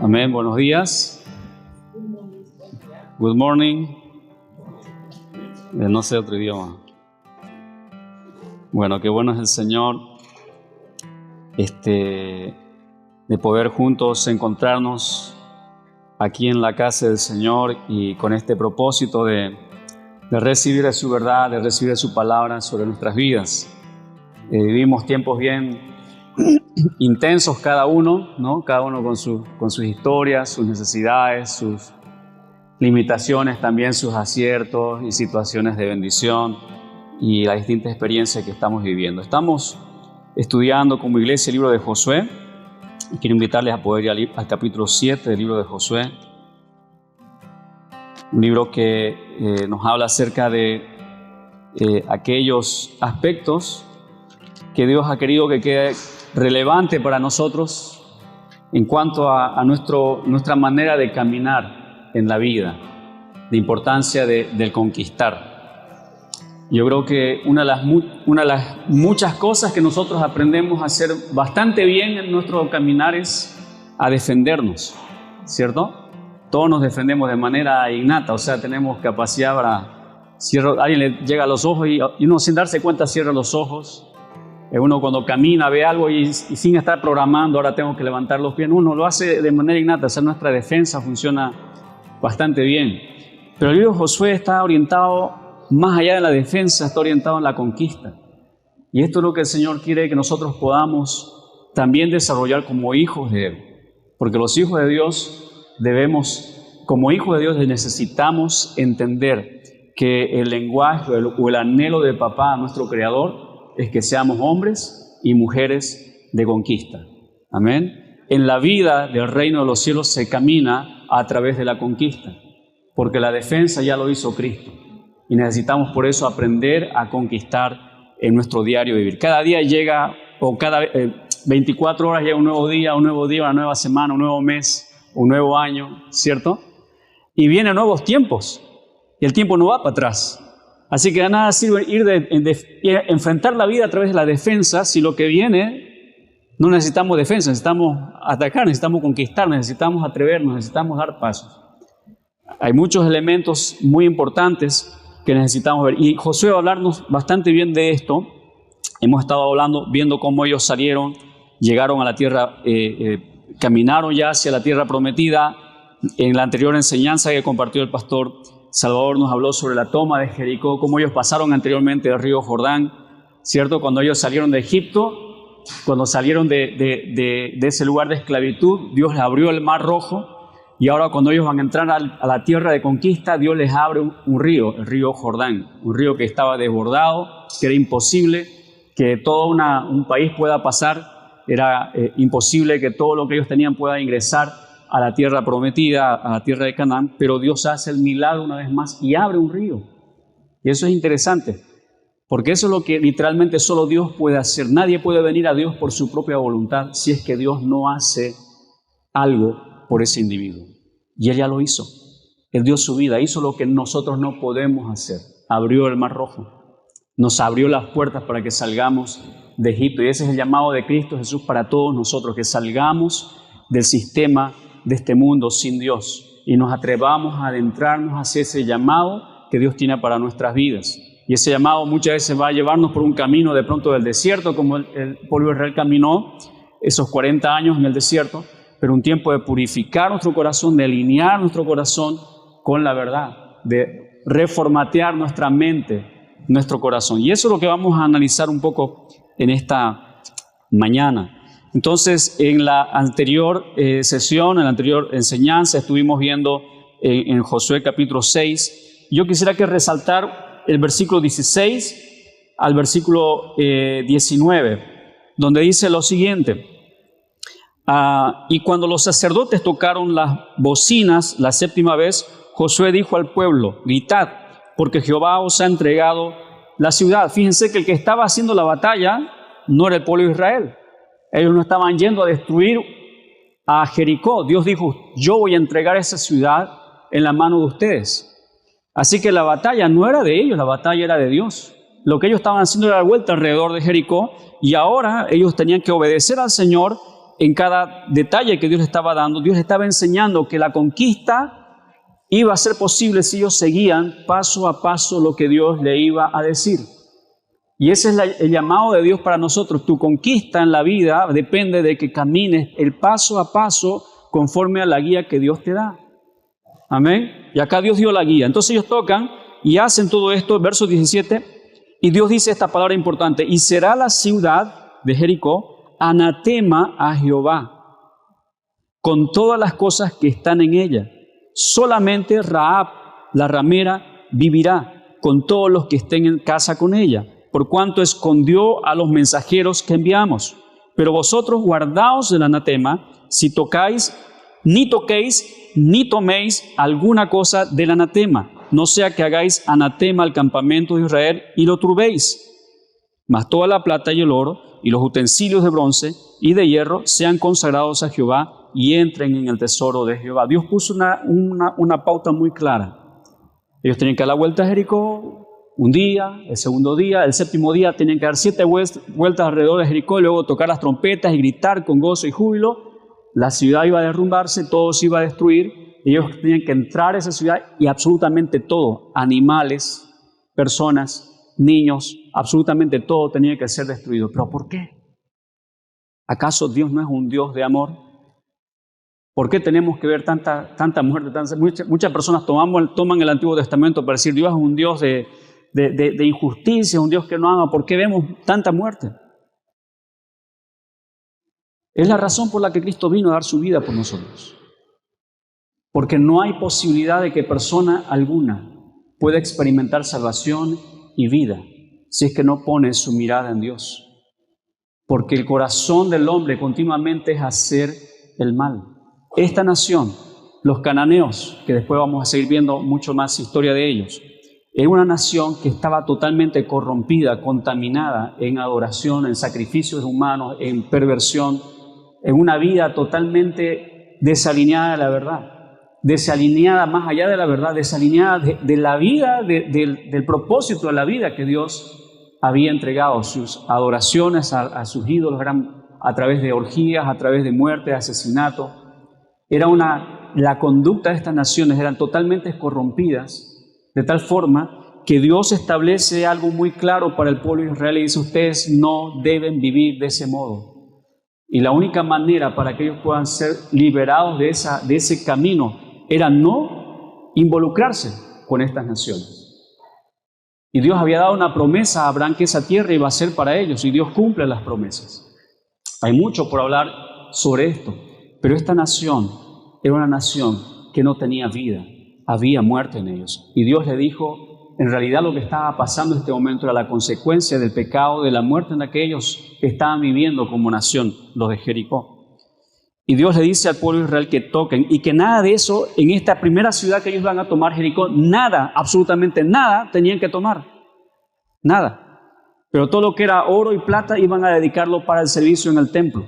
Amén, buenos días. Good morning. No sé otro idioma. Bueno, qué bueno es el Señor de poder juntos encontrarnos aquí en la casa del Señor y con este propósito de recibir de su verdad, de recibir de su palabra sobre nuestras vidas. Vivimos tiempos bien intensos cada uno, ¿no? Cada uno con sus historias, sus necesidades, sus limitaciones, también sus aciertos y situaciones de bendición y las distintas experiencias que estamos viviendo. Estamos estudiando como iglesia el libro de Josué y quiero invitarles a poder ir al capítulo 7 del libro de Josué, un libro que nos habla acerca de aquellos aspectos que Dios ha querido que quede relevante para nosotros en cuanto a nuestra manera de caminar en la vida, de importancia del conquistar. Yo creo que una de las muchas cosas que nosotros aprendemos a hacer bastante bien en nuestro caminar es a defendernos, ¿cierto? Todos nos defendemos de manera innata, o sea, tenemos capacidad para... alguien le llega a los ojos y uno sin darse cuenta cierra los ojos. Uno cuando camina ve algo y sin estar programando, ahora tengo que levantar los pies, uno lo hace de manera innata, o sea, nuestra defensa funciona bastante bien. Pero el libro de Josué está orientado, más allá de la defensa, está orientado en la conquista. Y esto es lo que el Señor quiere que nosotros podamos también desarrollar como hijos de Él. Porque los hijos de Dios como hijos de Dios necesitamos entender que el lenguaje o el anhelo de papá, nuestro Creador, es que seamos hombres y mujeres de conquista. Amén. En la vida del reino de los cielos se camina a través de la conquista, porque la defensa ya lo hizo Cristo. Y necesitamos por eso aprender a conquistar en nuestro diario vivir. Cada día llega, o cada 24 horas llega un nuevo día, una nueva semana, un nuevo mes, un nuevo año, ¿cierto? Y vienen nuevos tiempos, y el tiempo no va para atrás. Así que de nada sirve enfrentar la vida a través de la defensa si lo que viene no necesitamos defensa, necesitamos atacar, necesitamos conquistar, necesitamos atrevernos, necesitamos dar pasos. Hay muchos elementos muy importantes que necesitamos ver. Y Josué va a hablarnos bastante bien de esto. Hemos estado viendo cómo ellos salieron, llegaron a la tierra, caminaron ya hacia la tierra prometida. En la anterior enseñanza que compartió el pastor Salvador nos habló sobre la toma de Jericó, cómo ellos pasaron anteriormente del río Jordán, ¿cierto? Cuando ellos salieron de Egipto, cuando salieron de ese lugar de esclavitud, Dios les abrió el Mar Rojo, y ahora cuando ellos van a entrar a la tierra de conquista, Dios les abre un río, el río Jordán, un río que estaba desbordado, que era imposible que todo un país pueda pasar, era imposible que todo lo que ellos tenían pueda ingresar a la tierra prometida, a la tierra de Canaán, pero Dios hace el milagro una vez más y abre un río. Y eso es interesante, porque eso es lo que literalmente solo Dios puede hacer. Nadie puede venir a Dios por su propia voluntad si es que Dios no hace algo por ese individuo. Y Él ya lo hizo. Él dio su vida, hizo lo que nosotros no podemos hacer. Abrió el Mar Rojo, nos abrió las puertas para que salgamos de Egipto. Y ese es el llamado de Cristo Jesús para todos nosotros, que salgamos del sistema de este mundo sin Dios y nos atrevamos a adentrarnos hacia ese llamado que Dios tiene para nuestras vidas. Y ese llamado muchas veces va a llevarnos por un camino de pronto del desierto, como el pueblo de Israel caminó esos 40 años en el desierto, pero un tiempo de purificar nuestro corazón, de alinear nuestro corazón con la verdad, de reformatear nuestra mente, nuestro corazón. Y eso es lo que vamos a analizar un poco en esta mañana. Entonces, en la anterior sesión, en la anterior enseñanza, estuvimos viendo en Josué capítulo 6. Yo quisiera que resaltar el versículo 16 al versículo 19, donde dice lo siguiente. Y cuando los sacerdotes tocaron las bocinas la séptima vez, Josué dijo al pueblo, gritad, porque Jehová os ha entregado la ciudad. Fíjense que el que estaba haciendo la batalla no era el pueblo de Israel. Ellos no estaban yendo a destruir a Jericó. Dios dijo, yo voy a entregar esa ciudad en la mano de ustedes. Así que la batalla no era de ellos, la batalla era de Dios. Lo que ellos estaban haciendo era la vuelta alrededor de Jericó y ahora ellos tenían que obedecer al Señor en cada detalle que Dios le estaba dando, Dios le estaba enseñando que la conquista iba a ser posible si ellos seguían paso a paso lo que Dios le iba a decir. Y ese es el llamado de Dios para nosotros. Tu conquista en la vida depende de que camines el paso a paso conforme a la guía que Dios te da. Amén. Y acá Dios dio la guía. Entonces ellos tocan y hacen todo esto, verso 17, y Dios dice esta palabra importante: y será la ciudad de Jericó anatema a Jehová, con todas las cosas que están en ella. Solamente Rahab, la ramera, vivirá, con todos los que estén en casa con ella, por cuanto escondió a los mensajeros que enviamos. Pero vosotros guardaos del anatema, si tocáis, ni toquéis, ni toméis alguna cosa del anatema, no sea que hagáis anatema al campamento de Israel y lo turbéis. Mas toda la plata y el oro y los utensilios de bronce y de hierro sean consagrados a Jehová y entren en el tesoro de Jehová. Dios puso una pauta muy clara. Ellos tenían que dar la vuelta a Jericó un día, el segundo día, el séptimo día tenían que dar 7 vueltas alrededor de Jericó y luego tocar las trompetas y gritar con gozo y júbilo. La ciudad iba a derrumbarse, todo se iba a destruir. Ellos tenían que entrar a esa ciudad y absolutamente todo, animales, personas, niños, absolutamente todo tenía que ser destruido. ¿Pero por qué? ¿Acaso Dios no es un Dios de amor? ¿Por qué tenemos que ver tanta muerte? Muchas personas toman el Antiguo Testamento para decir Dios es un Dios de injusticia, un Dios que no ama. ¿Por qué vemos tanta muerte? Es la razón por la que Cristo vino a dar su vida por nosotros. Porque no hay posibilidad de que persona alguna pueda experimentar salvación y vida si es que no pone su mirada en Dios. Porque el corazón del hombre continuamente es hacer el mal. Esta nación, los cananeos, que después vamos a seguir viendo mucho más historia de ellos, es una nación que estaba totalmente corrompida, contaminada en adoración, en sacrificios humanos, en perversión, en una vida totalmente desalineada de la verdad, desalineada más allá de la verdad, desalineada de la vida, del propósito de la vida que Dios había entregado. Sus adoraciones a sus ídolos eran a través de orgías, a través de muerte, de asesinato. La conducta de estas naciones eran totalmente corrompidas, de tal forma que Dios establece algo muy claro para el pueblo de Israel y dice: ustedes no deben vivir de ese modo. Y la única manera para que ellos puedan ser liberados de ese camino era no involucrarse con estas naciones. Y Dios había dado una promesa a Abraham que esa tierra iba a ser para ellos, y Dios cumple las promesas. Hay mucho por hablar sobre esto, pero esta nación era una nación que no tenía vida, había muerte en ellos. Y Dios le dijo: en realidad lo que estaba pasando en este momento era la consecuencia del pecado, de la muerte en aquellos que estaban viviendo como nación, los de Jericó. Y Dios le dice al pueblo de Israel que toquen y que nada de eso, en esta primera ciudad que ellos van a tomar, Jericó, nada, absolutamente nada tenían que tomar. Nada. Pero todo lo que era oro y plata iban a dedicarlo para el servicio en el templo.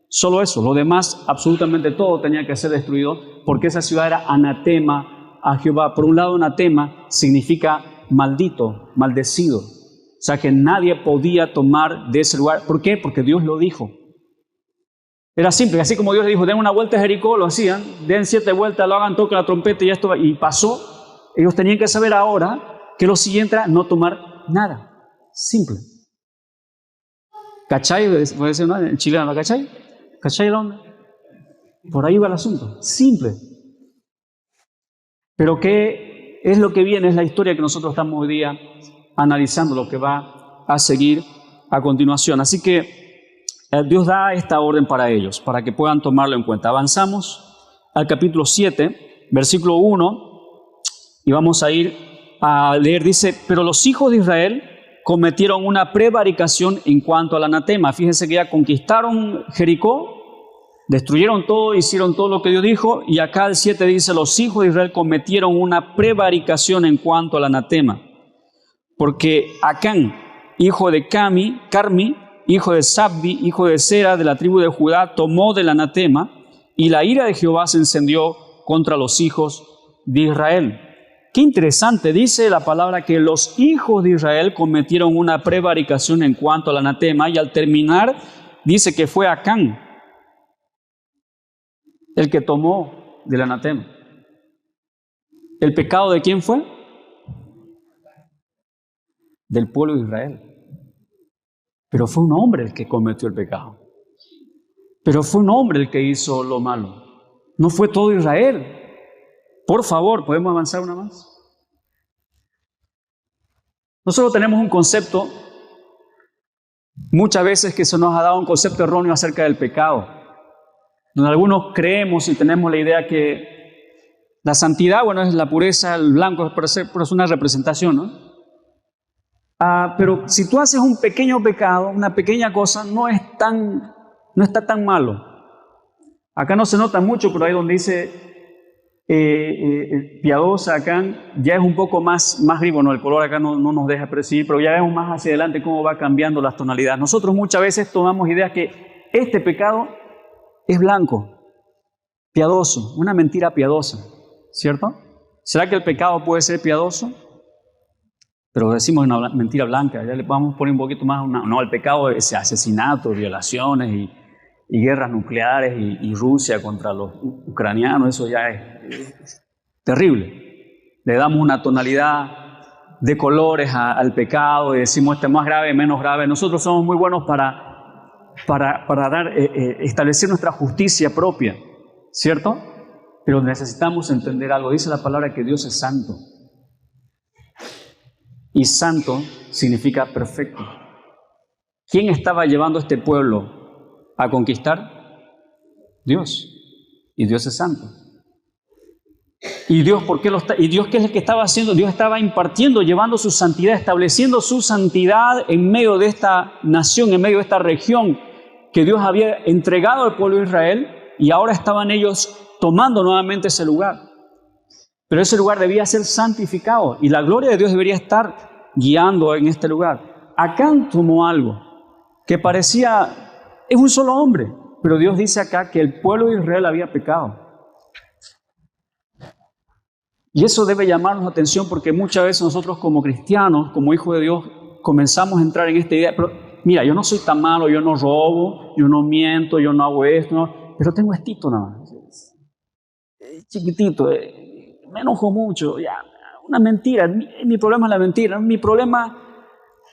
Solo eso. Lo demás, absolutamente todo tenía que ser destruido porque esa ciudad era anatema a Jehová. Por un lado, anatema significa maldito, maldecido. O sea que nadie podía tomar de ese lugar. ¿Por qué? Porque Dios lo dijo. Era simple, así como Dios le dijo: den una vuelta a Jericó, lo hacían, den 7 vueltas, lo hagan, toquen la trompeta y pasó. Ellos tenían que saber ahora que lo siguiente era no tomar nada. Simple. ¿Cachai? Voy a decir en chileno, ¿cachai? ¿Cachai la onda? Por ahí va el asunto. Simple. Pero ¿qué es lo que viene? Es la historia que nosotros estamos hoy día analizando, lo que va a seguir a continuación. Así que Dios da esta orden para ellos, para que puedan tomarlo en cuenta. Avanzamos al capítulo 7, versículo 1, y vamos a ir a leer. Dice: pero los hijos de Israel cometieron una prevaricación en cuanto al anatema. Fíjense que ya conquistaron Jericó, destruyeron todo, hicieron todo lo que Dios dijo, y acá el 7 dice: los hijos de Israel cometieron una prevaricación en cuanto al anatema, porque Acán, hijo de Carmi, hijo de Sabdi, hijo de Sera, de la tribu de Judá, tomó del anatema, y la ira de Jehová se encendió contra los hijos de Israel. Qué interesante, dice la palabra que los hijos de Israel cometieron una prevaricación en cuanto al anatema, y al terminar dice que fue Acán. el que tomó del anatema. ¿El pecado de quién fue? Del pueblo de Israel. Pero fue un hombre el que cometió el pecado. Pero fue un hombre el que hizo lo malo. No fue todo Israel. Por favor, ¿podemos avanzar una más? Nosotros tenemos un concepto, muchas veces que se nos ha dado un concepto erróneo acerca del pecado, donde algunos creemos y tenemos la idea que la santidad, bueno, es la pureza, el blanco, pero es una representación, ¿no? Pero si tú haces un pequeño pecado, una pequeña cosa, no está tan malo. Acá no se nota mucho, pero ahí donde dice piadosa, acá ya es un poco más vivo, ¿no? El color acá no nos deja percibir, pero ya vemos más hacia adelante cómo va cambiando las tonalidades. Nosotros muchas veces tomamos ideas que este pecado es blanco, piadoso, una mentira piadosa, ¿cierto? ¿Será que el pecado puede ser piadoso? Pero decimos una mentira blanca, ya le vamos a poner un poquito más, no, el pecado es asesinatos, violaciones y guerras nucleares y Rusia contra los ucranianos, eso ya es terrible. Le damos una tonalidad de colores al pecado y decimos este es más grave, menos grave. Nosotros somos muy buenos para establecer nuestra justicia propia, ¿cierto? Pero necesitamos entender algo. Dice la palabra que Dios es santo. Y santo significa perfecto. ¿Quién estaba llevando a este pueblo a conquistar? Dios. Y Dios es santo. ¿Y Dios por qué ¿Y Dios qué es el que estaba haciendo? Dios estaba impartiendo, llevando su santidad, estableciendo su santidad en medio de esta nación, en medio de esta región que Dios había entregado al pueblo de Israel, y ahora estaban ellos tomando nuevamente ese lugar. Pero ese lugar debía ser santificado y la gloria de Dios debería estar guiando en este lugar. Acán tomó algo que parecía, es un solo hombre, pero Dios dice acá que el pueblo de Israel había pecado. Y eso debe llamarnos la atención porque muchas veces nosotros como cristianos, como hijos de Dios, comenzamos a entrar en esta idea, pero mira, yo no soy tan malo, yo no robo, yo no miento, yo no hago esto, no, pero tengo estito nada más, chiquitito, me enojo mucho, ya, una mentira, mi problema es la mentira, mi problema,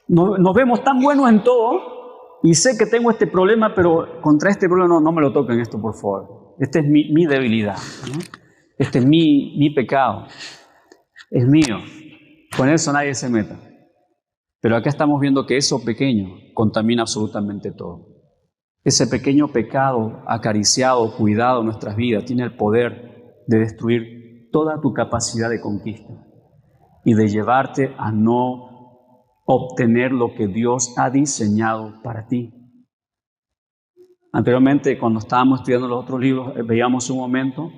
nos vemos tan buenos en todo y sé que tengo este problema, pero contra este problema no me lo toquen esto, por favor. Esta es mi debilidad, ¿no? Este es mi pecado, es mío, con eso nadie se meta. Pero acá estamos viendo que eso pequeño contamina absolutamente todo. Ese pequeño pecado acariciado, cuidado en nuestras vidas, tiene el poder de destruir toda tu capacidad de conquista y de llevarte a no obtener lo que Dios ha diseñado para ti. Anteriormente, cuando estábamos estudiando los otros libros, veíamos un momento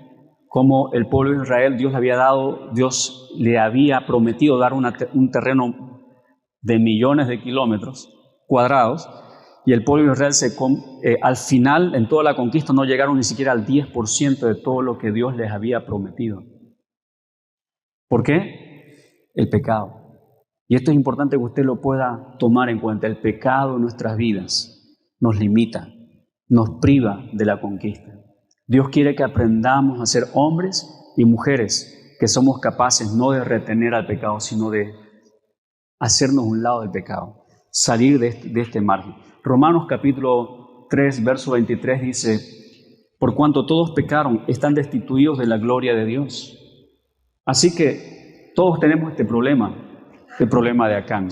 cómo el pueblo de Israel, Dios le había prometido dar un terreno de millones de kilómetros cuadrados, y el pueblo de Israel al final, en toda la conquista, no llegaron ni siquiera al 10% de todo lo que Dios les había prometido. ¿Por qué? El pecado. Y esto es importante que usted lo pueda tomar en cuenta. El pecado en nuestras vidas nos limita, nos priva de la conquista. Dios quiere que aprendamos a ser hombres y mujeres que somos capaces no de retener al pecado, sino de hacernos un lado del pecado, salir de este margen. Romanos capítulo 3, verso 23 dice, por cuanto todos pecaron, están destituidos de la gloria de Dios. Así que todos tenemos este problema, el problema de Acán.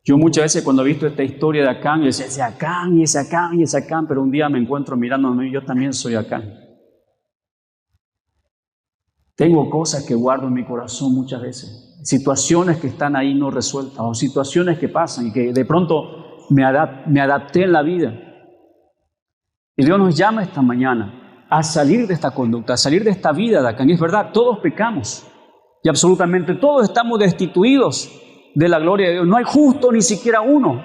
Yo muchas veces cuando he visto esta historia de Acán, yo decía, ese Acán, y ese Acán, y ese Acán, pero un día me encuentro mirándome y yo también soy Acán. Tengo cosas que guardo en mi corazón muchas veces, situaciones que están ahí no resueltas, o situaciones que pasan y que de pronto me adapté en la vida. Y Dios nos llama esta mañana a salir de esta conducta, a salir de esta vida de Acán. Y es verdad, todos pecamos y absolutamente todos estamos destituidos de la gloria de Dios. No hay justo ni siquiera uno.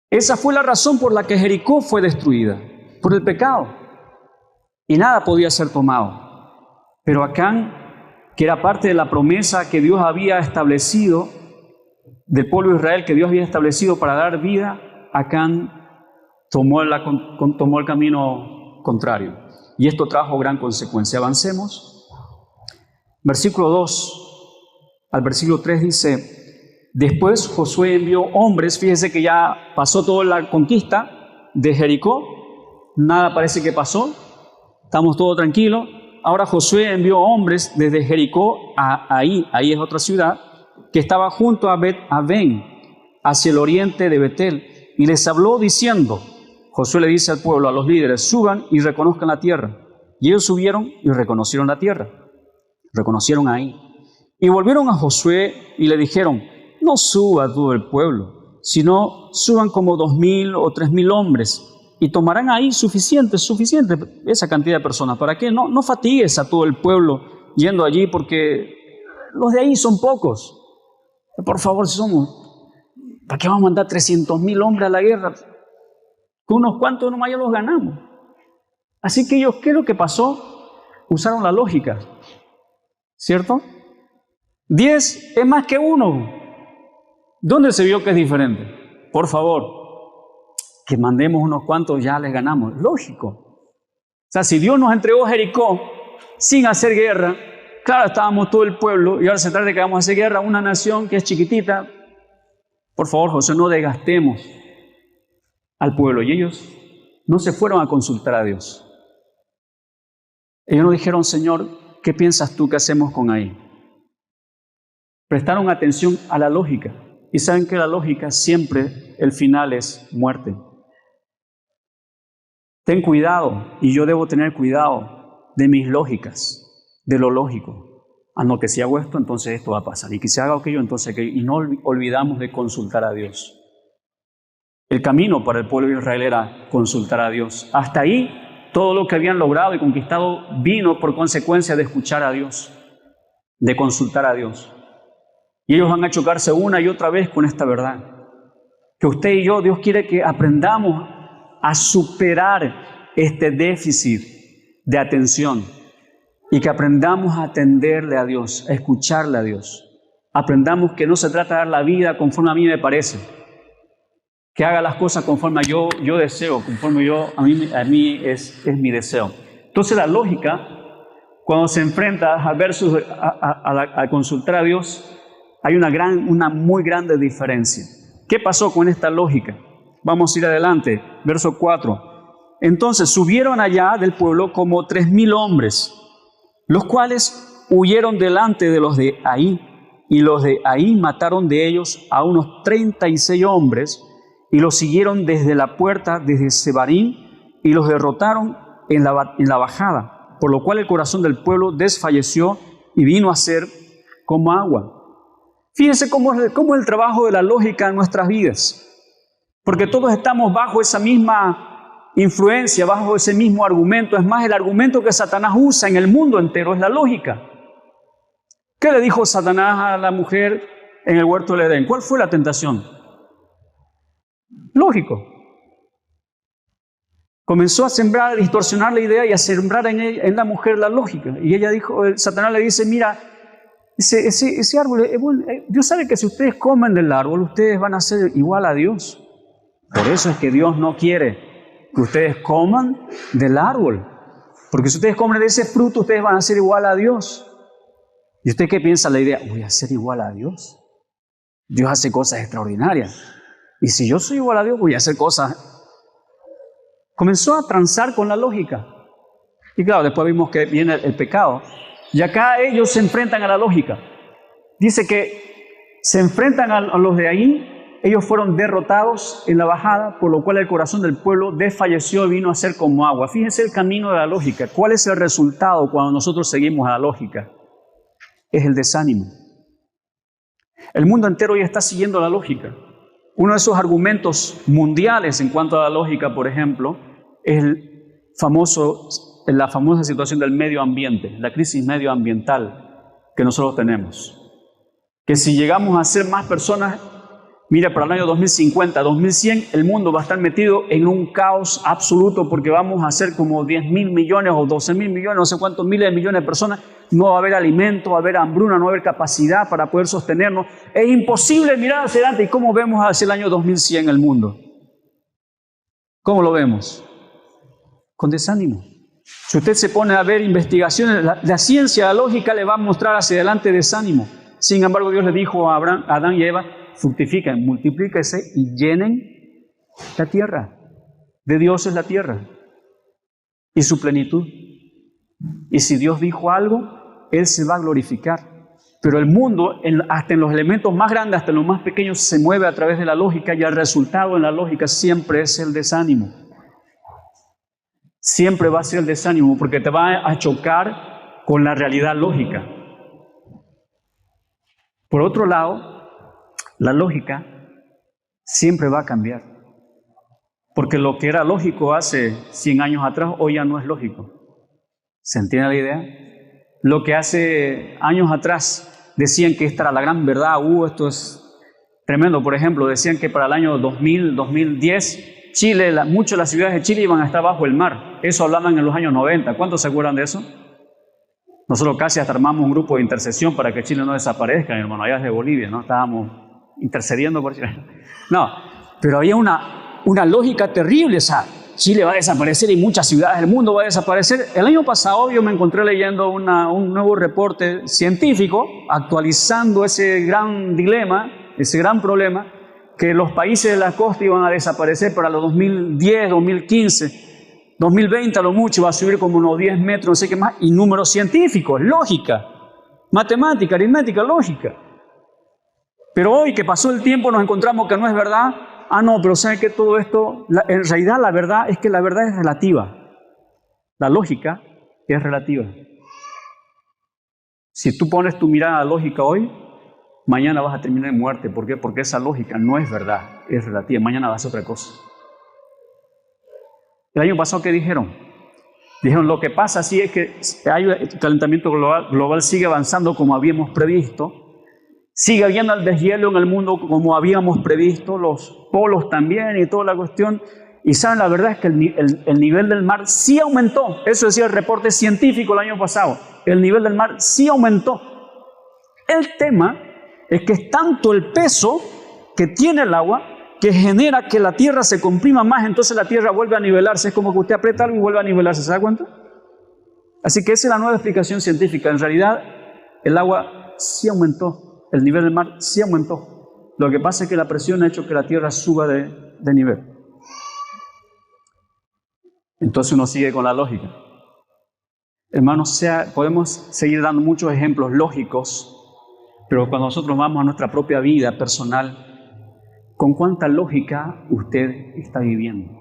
Esa fue la razón por la que Jericó fue destruida, por el pecado. Y nada podía ser tomado. Pero Acán, que era parte de la promesa que Dios había establecido, del pueblo de Israel que Dios había establecido para dar vida, Acán tomó el camino contrario. Y esto trajo gran consecuencia. Avancemos. Versículo 2 al versículo 3 dice: después Josué envió hombres, fíjese que ya pasó toda la conquista de Jericó, nada parece que pasó, estamos todos tranquilos. Ahora Josué envió hombres desde Jericó a ahí es otra ciudad, que estaba junto a Bet-Aven, hacia el oriente de Betel, y les habló diciendo, Josué le dice al pueblo, a los líderes, suban y reconozcan la tierra. Y ellos subieron y reconocieron la tierra, reconocieron ahí. Y volvieron a Josué y le dijeron, no suba todo el pueblo, sino suban como 2,000 o 3,000 hombres, y tomarán ahí suficiente esa cantidad de personas. ¿Para qué? No fatigues a todo el pueblo yendo allí, porque los de ahí son pocos. Por favor, si somos, ¿para qué vamos a mandar 300,000 hombres a la guerra? Con unos cuantos nomás ya los ganamos. Así que ellos, ¿qué es lo que pasó? Usaron la lógica, ¿cierto? 10 es más que 1. ¿Dónde se vio que es diferente? Por favor, que mandemos unos cuantos, ya les ganamos. Lógico. O sea, si Dios nos entregó Jericó sin hacer guerra, claro, estábamos todo el pueblo, y ahora se trata de que vamos a hacer guerra a una nación que es chiquitita. Por favor, José, no desgastemos al pueblo. Y ellos no se fueron a consultar a Dios. Ellos no dijeron, Señor, ¿qué piensas tú que hacemos con ahí? Prestaron atención a la lógica. Y saben que la lógica siempre, el final es muerte. Ten cuidado, y yo debo tener cuidado de mis lógicas, de lo lógico. No, que si hago esto, entonces esto va a pasar. Y que si hago aquello, entonces aquello. Y no olvidamos de consultar a Dios. El camino para el pueblo de Israel era consultar a Dios. Hasta ahí, todo lo que habían logrado y conquistado vino por consecuencia de escuchar a Dios, de consultar a Dios. Y ellos van a chocarse una y otra vez con esta verdad. Que usted y yo, Dios quiere que aprendamos a superar este déficit de atención y que aprendamos a atenderle a Dios, a escucharle a Dios. Aprendamos que no se trata de dar la vida conforme a mí me parece, que haga las cosas conforme yo deseo, conforme a mí es mi deseo. Entonces la lógica, cuando se enfrenta a consultar a Dios, hay una muy grande diferencia. ¿Qué pasó con esta lógica? Vamos a ir adelante, verso 4. Entonces subieron allá del pueblo como 3,000 hombres, los cuales huyeron delante de los de ahí, y los de ahí mataron de ellos a unos 36 hombres, y los siguieron desde la puerta, desde Sebarim, y los derrotaron en la bajada, por lo cual el corazón del pueblo desfalleció y vino a ser como agua. Fíjense cómo es el trabajo de la lógica en nuestras vidas. Porque todos estamos bajo esa misma influencia, bajo ese mismo argumento. Es más, el argumento que Satanás usa en el mundo entero es la lógica. ¿Qué le dijo Satanás a la mujer en el huerto del Edén? ¿Cuál fue la tentación? Lógico. Comenzó a sembrar, a distorsionar la idea y a sembrar en la mujer la lógica. Y ella dijo, Satanás le dice, mira, ese árbol, Dios sabe que si ustedes comen del árbol, ustedes van a ser igual a Dios. Por eso es que Dios no quiere que ustedes coman del árbol. Porque si ustedes comen de ese fruto, ustedes van a ser igual a Dios. ¿Y usted qué piensa la idea? ¿Voy a ser igual a Dios? Dios hace cosas extraordinarias. Y si yo soy igual a Dios, voy a hacer cosas. Comenzó a transar con la lógica. Y claro, después vimos que viene el pecado. Y acá ellos se enfrentan a la lógica. Dice que se enfrentan a los de ahí. Ellos fueron derrotados en la bajada, por lo cual el corazón del pueblo desfalleció y vino a ser como agua. Fíjense el camino de la lógica. ¿Cuál es el resultado cuando nosotros seguimos a la lógica? Es el desánimo. El mundo entero ya está siguiendo la lógica. Uno de esos argumentos mundiales en cuanto a la lógica, por ejemplo, es la famosa situación del medio ambiente, la crisis medioambiental que nosotros tenemos. Que si llegamos a ser más personas, mira, para el año 2050, 2100, el mundo va a estar metido en un caos absoluto porque vamos a ser como 10,000 millones o 12,000 millones, no sé cuántos miles de millones de personas. No va a haber alimento, va a haber hambruna, no va a haber capacidad para poder sostenernos. Es imposible mirar hacia adelante. ¿Y cómo vemos hacia el año 2100 el mundo? ¿Cómo lo vemos? Con desánimo. Si usted se pone a ver investigaciones, la ciencia, la lógica le va a mostrar hacia adelante desánimo. Sin embargo, Dios le dijo a Adán y Eva, fructifiquen, multiplíquense y llenen la tierra. De Dios es la tierra y su plenitud. Y si Dios dijo algo, Él se va a glorificar. Pero el mundo, hasta en los elementos más grandes, hasta en los más pequeños, se mueve a través de la lógica, y el resultado en la lógica siempre es el desánimo. Siempre va a ser el desánimo, porque te va a chocar con la realidad lógica. Por otro lado, la lógica siempre va a cambiar. Porque lo que era lógico hace 100 años atrás, hoy ya no es lógico. ¿Se entiende la idea? Lo que hace años atrás decían que esta era la gran verdad, esto es tremendo. Por ejemplo, decían que para el año 2000, 2010, Chile, muchas de las ciudades de Chile iban a estar bajo el mar. Eso hablaban en los años 90. ¿Cuántos se acuerdan de eso? Nosotros casi hasta armamos un grupo de intercesión para que Chile no desaparezca, mi hermano, allá desde Bolivia, ¿no? Estábamos intercediendo por Chile. No, pero había una lógica terrible, o sea, Chile va a desaparecer y muchas ciudades del mundo va a desaparecer. El año pasado yo me encontré leyendo un nuevo reporte científico actualizando ese gran dilema, ese gran problema, que los países de la costa iban a desaparecer para los 2010, 2015, 2020 a lo mucho va a subir como unos 10 metros, no sé qué más, y números científicos, lógica, matemática, aritmética, lógica. Pero hoy que pasó el tiempo nos encontramos que no es verdad. No, pero ¿saben que todo esto, en realidad la verdad es que la verdad es relativa. La lógica es relativa. Si tú pones tu mirada lógica hoy, mañana vas a terminar en muerte. ¿Por qué? Porque esa lógica no es verdad, es relativa. Mañana va a ser otra cosa. El año pasado, ¿qué dijeron? Dijeron, lo que pasa sí es que el calentamiento global sigue avanzando como habíamos previsto. Sigue habiendo el deshielo en el mundo como habíamos previsto, los polos también y toda la cuestión. Y saben, la verdad es que el nivel del mar sí aumentó. Eso decía el reporte científico el año pasado. El nivel del mar sí aumentó. El tema es que es tanto el peso que tiene el agua que genera que la tierra se comprima más, entonces la tierra vuelve a nivelarse. Es como que usted aprieta algo y vuelve a nivelarse, ¿se da cuenta? Así que esa es la nueva explicación científica. En realidad, el agua sí aumentó. El nivel del mar sí aumentó. Lo que pasa es que la presión ha hecho que la tierra suba de nivel. Entonces uno sigue con la lógica. Hermanos, podemos seguir dando muchos ejemplos lógicos, pero cuando nosotros vamos a nuestra propia vida personal, ¿con cuánta lógica usted está viviendo?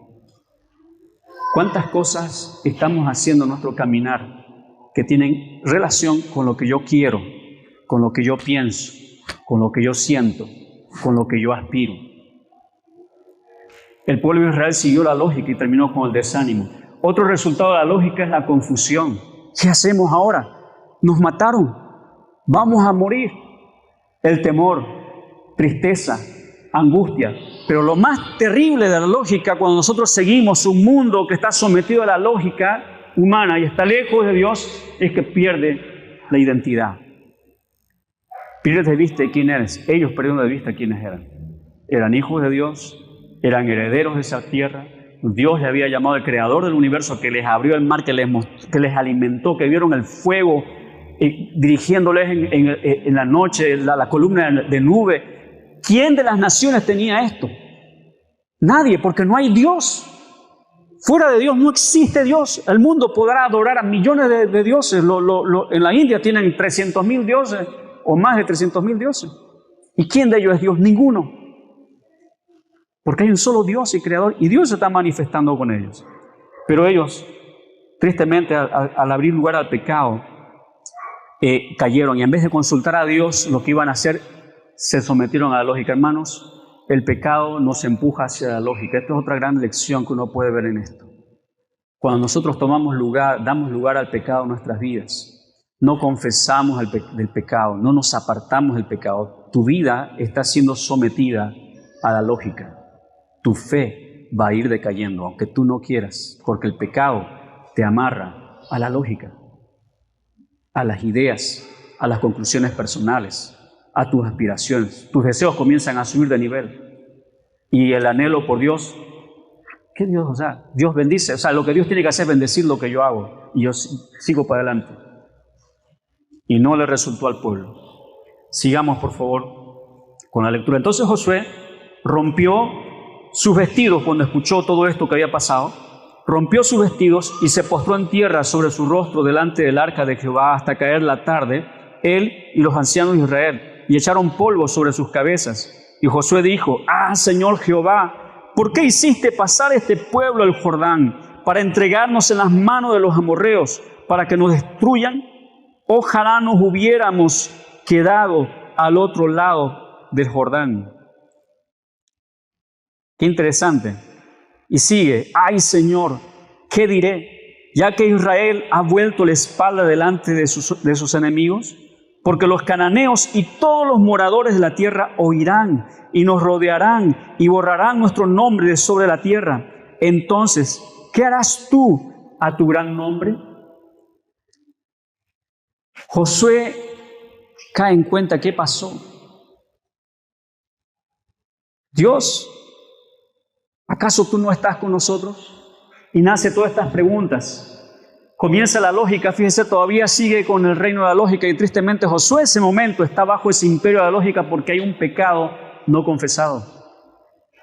¿Cuántas cosas estamos haciendo en nuestro caminar que tienen relación con lo que yo quiero, con lo que yo pienso, con lo que yo siento, con lo que yo aspiro? El pueblo de Israel siguió la lógica y terminó con el desánimo. Otro resultado de la lógica es la confusión. ¿Qué hacemos ahora? Nos mataron, vamos a morir. El temor, tristeza, angustia. Pero lo más terrible de la lógica, cuando nosotros seguimos un mundo que está sometido a la lógica humana y está lejos de Dios, es que pierde la identidad. Pierdes de vista quién eres. Ellos perdieron de vista quiénes eran. Eran hijos de Dios, eran herederos de esa tierra. Dios le había llamado el creador del universo, que les abrió el mar, que les alimentó, que vieron el fuego dirigiéndoles en la noche, la columna de nube. ¿Quién de las naciones tenía esto? Nadie, porque no hay Dios. Fuera de Dios no existe Dios. El mundo podrá adorar a millones de dioses. En la India tienen 300,000 dioses o más de 300,000 dioses. ¿Y quién de ellos es Dios? Ninguno. Porque hay un solo Dios y creador, y Dios se está manifestando con ellos. Pero ellos, tristemente, al abrir lugar al pecado, cayeron, y en vez de consultar a Dios lo que iban a hacer, se sometieron a la lógica. Hermanos, el pecado nos empuja hacia la lógica. Esta es otra gran lección que uno puede ver en esto. Cuando nosotros damos lugar al pecado en nuestras vidas, no confesamos del pecado, no nos apartamos del pecado, tu vida está siendo sometida a la lógica. Tu fe va a ir decayendo, aunque tú no quieras, porque el pecado te amarra a la lógica, a las ideas, a las conclusiones personales, a tus aspiraciones. Tus deseos comienzan a subir de nivel y el anhelo por Dios ¿Qué Dios? O sea, Dios bendice. O sea, lo que Dios tiene que hacer es bendecir lo que yo hago. Y yo sigo para adelante. Y no le resultó al pueblo. Sigamos, por favor, con la lectura. Entonces Josué rompió sus vestidos cuando escuchó todo esto que había pasado. Rompió sus vestidos y se postró en tierra sobre su rostro delante del arca de Jehová hasta caer la tarde, él y los ancianos de Israel, y echaron polvo sobre sus cabezas. Y Josué dijo: Ah, Señor Jehová, ¿por qué hiciste pasar este pueblo el Jordán para entregarnos en las manos de los amorreos, para que nos destruyan? Ojalá nos hubiéramos quedado al otro lado del Jordán. Qué interesante. Y sigue: ay, Señor, ¿qué diré? Ya que Israel ha vuelto la espalda delante de sus enemigos, porque los cananeos y todos los moradores de la tierra oirán y nos rodearán y borrarán nuestro nombre de sobre la tierra. Entonces, ¿qué harás tú a tu gran nombre? Josué cae en cuenta qué pasó. Dios, ¿acaso tú no estás con nosotros? Y nace todas estas preguntas. Comienza la lógica, fíjese, todavía sigue con el reino de la lógica y tristemente Josué en ese momento está bajo ese imperio de la lógica porque hay un pecado no confesado.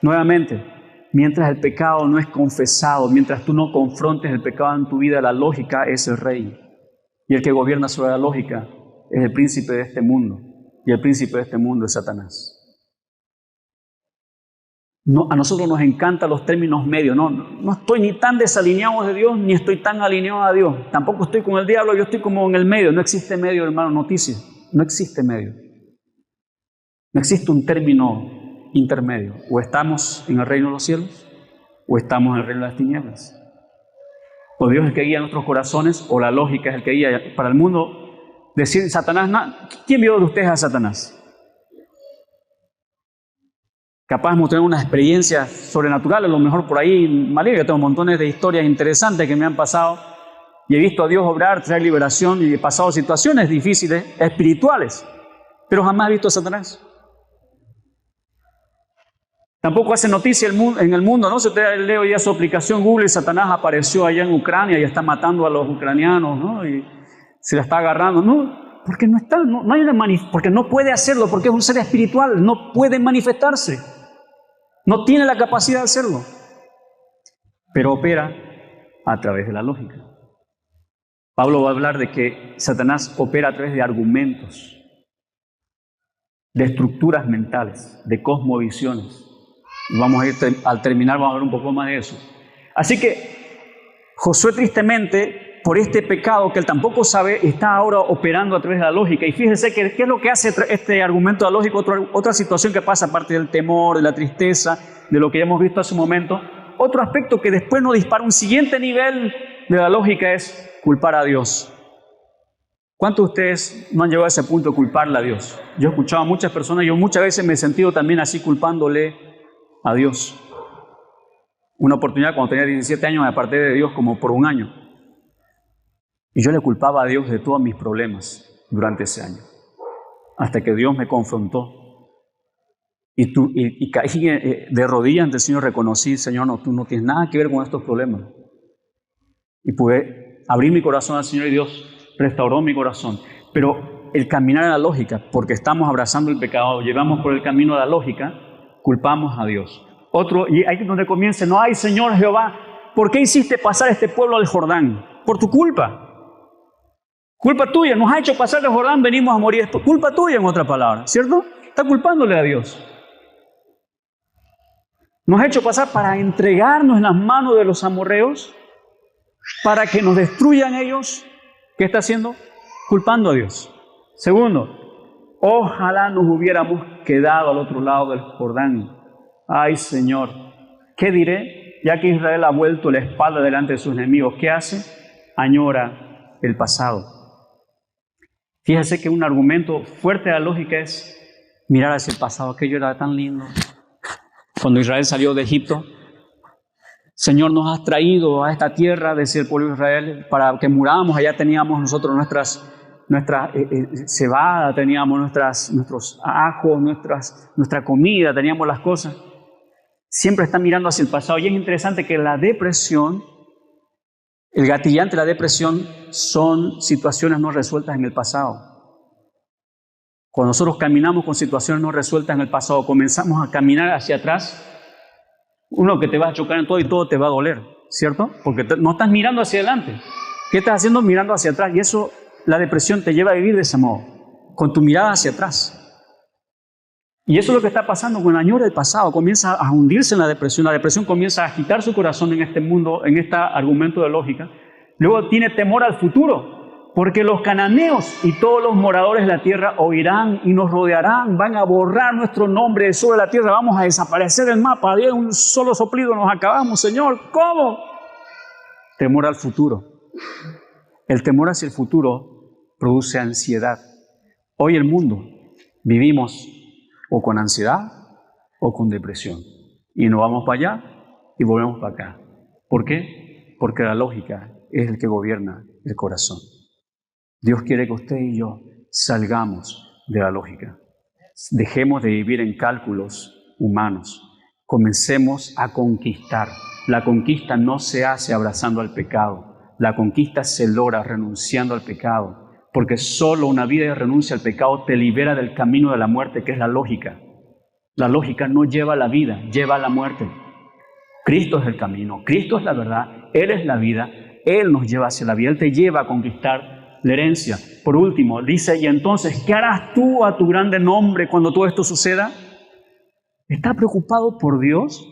Nuevamente, mientras el pecado no es confesado, mientras tú no confrontes el pecado en tu vida, la lógica es el rey. Y el que gobierna sobre la lógica es el príncipe de este mundo. Y el príncipe de este mundo es Satanás. No, a nosotros nos encantan los términos medios. No estoy ni tan desalineado de Dios, ni estoy tan alineado a Dios. Tampoco estoy con el diablo, yo estoy como en el medio. No existe medio, hermano, noticia. No existe medio. No existe un término intermedio. O estamos en el reino de los cielos, o estamos en el reino de las tinieblas. O Dios es el que guía nuestros corazones, o la lógica es el que guía. Para el mundo, decir Satanás, ¿quién vio de ustedes a Satanás? Capaz de tener unas experiencias sobrenaturales, a lo mejor por ahí, maligno. Yo tengo montones de historias interesantes que me han pasado y he visto a Dios obrar, traer liberación y he pasado situaciones difíciles, espirituales, pero jamás he visto a Satanás. Tampoco hace noticia en el mundo, ¿no? Si usted leo ya su aplicación Google, Satanás apareció allá en Ucrania y está matando a los ucranianos, ¿no? Y se la está agarrando, ¿no? Porque no está, no hay porque no puede hacerlo, porque es un ser espiritual, no puede manifestarse. No tiene la capacidad de hacerlo, pero opera a través de la lógica. Pablo va a hablar de que Satanás opera a través de argumentos, de estructuras mentales, de cosmovisiones. Y vamos a ir, al terminar vamos a ver un poco más de eso. Así que Josué tristemente, por este pecado que él tampoco sabe, está ahora operando a través de la lógica. Y fíjense que qué es lo que hace este argumento de la lógica, otra situación que pasa aparte del temor, de la tristeza, de lo que ya hemos visto hace un momento. Otro aspecto que después nos dispara un siguiente nivel de la lógica es culpar a Dios. ¿Cuántos de ustedes no han llegado a ese punto de culparle a Dios? Yo he escuchado a muchas personas, yo muchas veces me he sentido también así culpándole a Dios. Una oportunidad cuando tenía 17 años me aparté de Dios como por un año. Y yo le culpaba a Dios de todos mis problemas durante ese año. Hasta que Dios me confrontó. Y caí de rodillas ante el Señor, reconocí, Señor, no, tú no tienes nada que ver con estos problemas. Y pude abrir mi corazón al Señor y Dios restauró mi corazón. Pero el caminar en la lógica, porque estamos abrazando el pecado, llevamos por el camino de la lógica, culpamos a Dios. Otro, y ahí es donde comienza, no, ay Señor Jehová, ¿por qué hiciste pasar este pueblo al Jordán? Por tu culpa. Culpa tuya, nos ha hecho pasar el Jordán, venimos a morir. Es culpa tuya, en otra palabra, ¿cierto? Está culpándole a Dios. Nos ha hecho pasar para entregarnos en las manos de los amorreos, para que nos destruyan ellos. ¿Qué está haciendo? Culpando a Dios. Segundo, ojalá nos hubiéramos quedado al otro lado del Jordán. Ay, Señor, ¿qué diré? Ya que Israel ha vuelto la espalda delante de sus enemigos, ¿qué hace? Añora el pasado. Fíjese que un argumento fuerte de la lógica es mirar hacia el pasado. Aquello era tan lindo. Cuando Israel salió de Egipto, Señor, nos has traído a esta tierra, decía el pueblo de Israel, para que muramos. Allá teníamos nosotros nuestra cebada, teníamos nuestros ajos, nuestra comida, teníamos las cosas. Siempre está mirando hacia el pasado. Y es interesante que la depresión, el gatillante de la depresión, son situaciones no resueltas en el pasado. Cuando nosotros caminamos con situaciones no resueltas en el pasado, comenzamos a caminar hacia atrás, uno que te va a chocar en todo y todo te va a doler, ¿cierto? Porque no estás mirando hacia adelante. ¿Qué estás haciendo? Mirando hacia atrás. Y eso, la depresión te lleva a vivir de ese modo, con tu mirada hacia atrás. Y eso es lo que está pasando con el añoro del pasado. Comienza a hundirse en la depresión. La depresión comienza a agitar su corazón en este mundo, en este argumento de lógica. Luego tiene temor al futuro. Porque los cananeos y todos los moradores de la tierra oirán y nos rodearán, van a borrar nuestro nombre sobre la tierra, vamos a desaparecer del mapa, de un solo soplido nos acabamos, Señor, ¿cómo? Temor al futuro. El temor hacia el futuro produce ansiedad. Hoy el mundo vivimos o con ansiedad o con depresión. Y nos vamos para allá y volvemos para acá. ¿Por qué? Porque la lógica es el que gobierna el corazón. Dios quiere que usted y yo salgamos de la lógica. Dejemos de vivir en cálculos humanos. Comencemos a conquistar. La conquista no se hace abrazando al pecado. La conquista se logra renunciando al pecado. Porque solo una vida de renuncia al pecado te libera del camino de la muerte, que es la lógica. La lógica no lleva a la vida, lleva a la muerte. Cristo es el camino, Cristo es la verdad, Él es la vida, Él nos lleva hacia la vida, Él te lleva a conquistar la herencia. Por último, dice, y entonces, ¿qué harás tú a tu grande nombre cuando todo esto suceda? ¿Estás preocupado por Dios?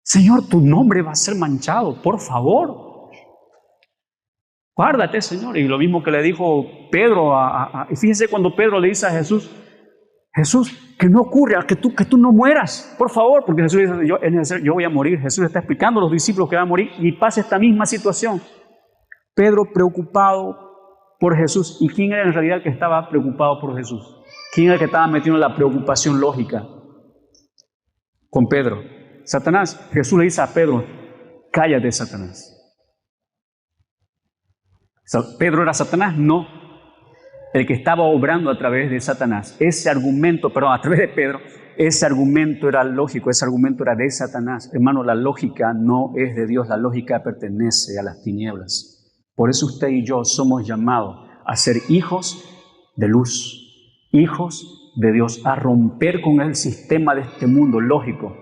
Señor, tu nombre va a ser manchado, por favor. Guárdate, Señor. Y lo mismo que le dijo Pedro, y fíjense cuando Pedro le dice a Jesús, Jesús, que no ocurra, que tú no mueras, por favor, porque Jesús dice, yo voy a morir. Jesús está explicando a los discípulos que van a morir y pasa esta misma situación. Pedro preocupado por Jesús. ¿Y quién era en realidad el que estaba preocupado por Jesús? ¿Quién era el que estaba metido en la preocupación lógica? Con Pedro. Satanás. Jesús le dice a Pedro, cállate, Satanás. ¿Pedro era Satanás? No. El que estaba obrando a través de Satanás. Ese argumento, a través de Pedro, ese argumento era lógico, ese argumento era de Satanás. Hermano, la lógica no es de Dios, la lógica pertenece a las tinieblas. Por eso usted y yo somos llamados a ser hijos de luz, hijos de Dios, a romper con el sistema de este mundo lógico,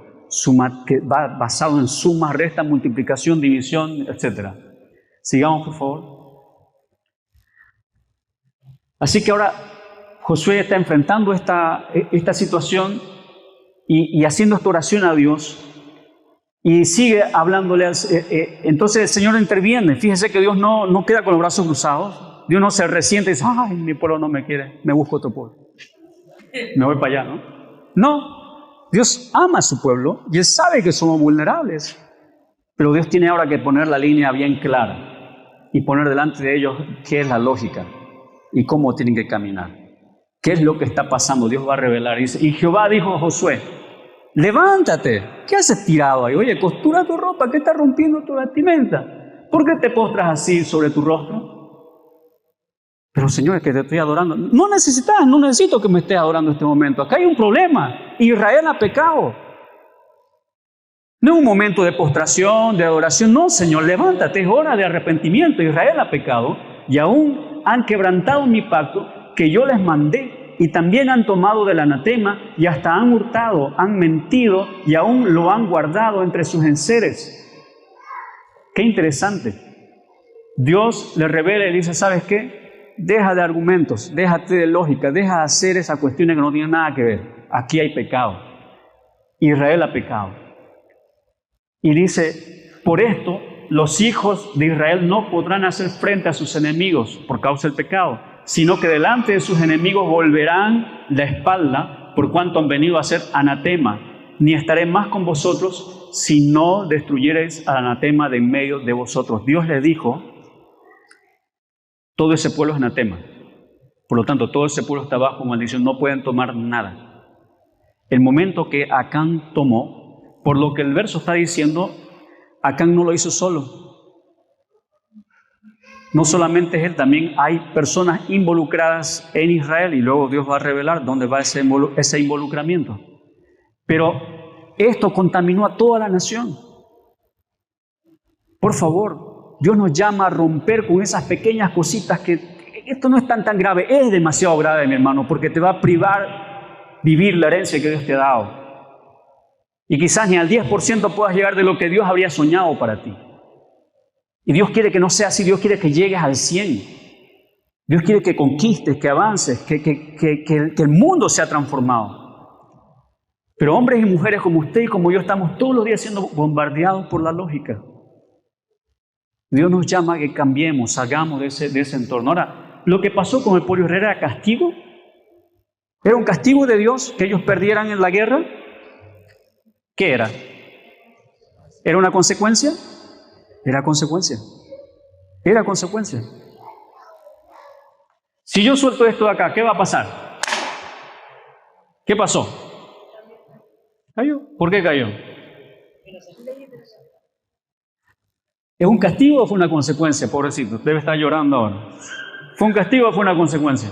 que va basado en suma, resta, multiplicación, división, etc. Sigamos, por favor. Así que ahora Josué está enfrentando esta situación y haciendo esta oración a Dios. Y sigue hablándole, entonces el Señor interviene. Fíjese que Dios no queda con los brazos cruzados. Dios no se resiente y dice, ay, mi pueblo no me quiere, me busco otro pueblo. Me voy para allá, ¿no? No, Dios ama a su pueblo y Él sabe que somos vulnerables. Pero Dios tiene ahora que poner la línea bien clara y poner delante de ellos qué es la lógica y cómo tienen que caminar. ¿Qué es lo que está pasando? Dios va a revelar. Y Jehová dijo a Josué, levántate, ¿qué haces tirado ahí? Oye, costura tu ropa, ¿qué estás rompiendo tu vestimenta? ¿Por qué te postras así sobre tu rostro? Pero Señor, es que te estoy adorando. No necesito que me estés adorando en este momento. Acá hay un problema. Israel ha pecado. No es un momento de postración, de adoración. No, Señor, levántate, es hora de arrepentimiento. Israel ha pecado y aún han quebrantado mi pacto que yo les mandé. Y también han tomado del anatema y hasta han hurtado, han mentido y aún lo han guardado entre sus enseres. Qué interesante. Dios le revela y dice, ¿sabes qué? Deja de argumentos, déjate de lógica, deja de hacer esas cuestiones que no tienen nada que ver. Aquí hay pecado. Israel ha pecado. Y dice, por esto los hijos de Israel no podrán hacer frente a sus enemigos por causa del pecado, sino que delante de sus enemigos volverán la espalda por cuanto han venido a ser anatema, ni estaré más con vosotros si no destruyereis al anatema de en medio de vosotros. Dios les dijo, todo ese pueblo es anatema, por lo tanto todo ese pueblo está bajo maldición, no pueden tomar nada. El momento que Acán tomó, por lo que el verso está diciendo, Acán no lo hizo solo. No solamente es él, también hay personas involucradas en Israel y luego Dios va a revelar dónde va ese involucramiento. Pero Esto contaminó a toda la nación. Por favor, Dios nos llama a romper con esas pequeñas cositas que esto no es tan grave, es demasiado grave, mi hermano, porque te va a privar vivir la herencia que Dios te ha dado. Y quizás ni al 10% puedas llegar de lo que Dios habría soñado para ti. Y Dios quiere que no sea así, Dios quiere que llegues al 100%. Dios quiere que conquistes, que avances, que el mundo sea transformado. Pero hombres y mujeres como usted y como yo estamos todos los días siendo bombardeados por la lógica. Dios nos llama a que cambiemos, salgamos de ese entorno. Ahora, lo que pasó con el pueblo Israel era castigo. ¿Era un castigo de Dios que ellos perdieran en la guerra? ¿Qué era? ¿Era una consecuencia? Era consecuencia. Era consecuencia. Si yo suelto esto de acá, ¿qué va a pasar? ¿Qué pasó? ¿Cayó? ¿Por qué cayó? ¿Es un castigo o fue una consecuencia? Pobrecito, debe estar llorando ahora. ¿Fue un castigo o fue una consecuencia?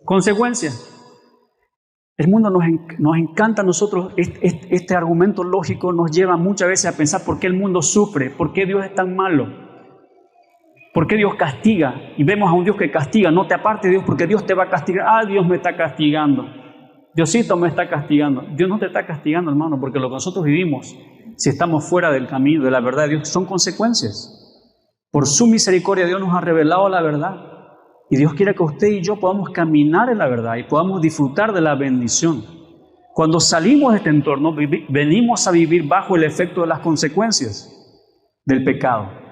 Consecuencia. El mundo nos encanta a nosotros, este argumento lógico nos lleva muchas veces a pensar por qué el mundo sufre, por qué Dios es tan malo. ¿Por qué Dios castiga? Y vemos a un Dios que castiga. No te apartes de Dios porque Dios te va a castigar. Ah, Dios me está castigando. Diosito me está castigando. Dios no te está castigando, hermano, porque lo que nosotros vivimos, si estamos fuera del camino, de la verdad de Dios, son consecuencias. Por su misericordia Dios nos ha revelado la verdad. Y Dios quiere que usted y yo podamos caminar en la verdad y podamos disfrutar de la bendición. Cuando salimos de este entorno, venimos a vivir bajo el efecto de las consecuencias del pecado.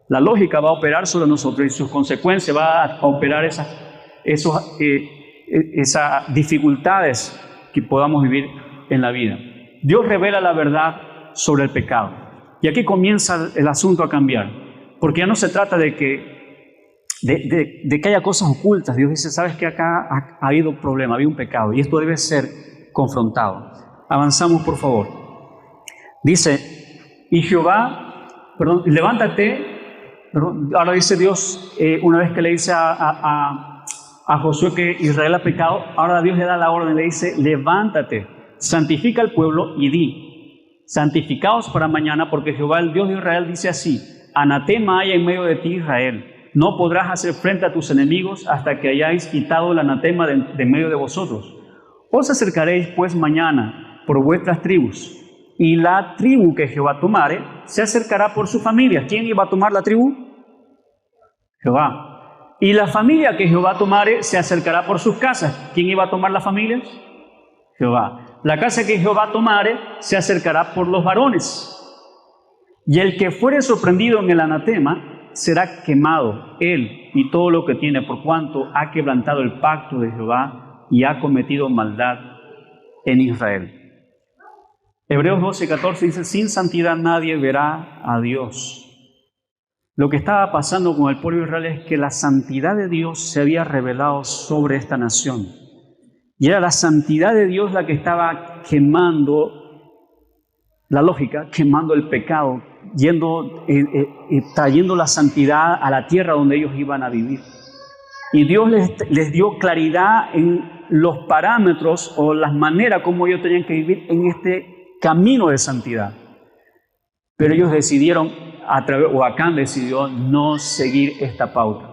La lógica va a operar sobre nosotros y sus consecuencias va a operar esas dificultades que podamos vivir en la vida. Dios revela la verdad sobre el pecado. Y aquí comienza el asunto a cambiar. Porque ya no se trata de que haya cosas ocultas. Dios dice, sabes que acá ha habido problema, ha habido un pecado. Y esto debe ser confrontado. Avanzamos, por favor. Dice, y Jehová, levántate. Ahora dice Dios, una vez que le dice a Josué que Israel ha pecado, ahora Dios le da la orden, le dice, levántate, santifica al pueblo y di, santificaos para mañana, porque Jehová, el Dios de Israel, dice así, anatema haya en medio de ti, Israel, no podrás hacer frente a tus enemigos hasta que hayáis quitado el anatema de medio de vosotros. Os acercaréis pues mañana por vuestras tribus, y la tribu que Jehová tomare se acercará por su familia. ¿Quién iba a tomar la tribu? Jehová. Y la familia que Jehová tomare se acercará por sus casas. ¿Quién iba a tomar las familias? Jehová. La casa que Jehová tomare se acercará por los varones. Y el que fuere sorprendido en el anatema será quemado, él y todo lo que tiene, por cuanto ha quebrantado el pacto de Jehová y ha cometido maldad en Israel. Hebreos 12:14 dice, sin santidad nadie verá a Dios. Lo que estaba pasando con el pueblo de Israel es que la santidad de Dios se había revelado sobre esta nación. Y era la santidad de Dios la que estaba quemando la lógica, quemando el pecado, trayendo la santidad a la tierra donde ellos iban a vivir. Y Dios les dio claridad en los parámetros o las maneras como ellos tenían que vivir en este camino de santidad. Pero ellos decidieron, Acán decidió no seguir esta pauta.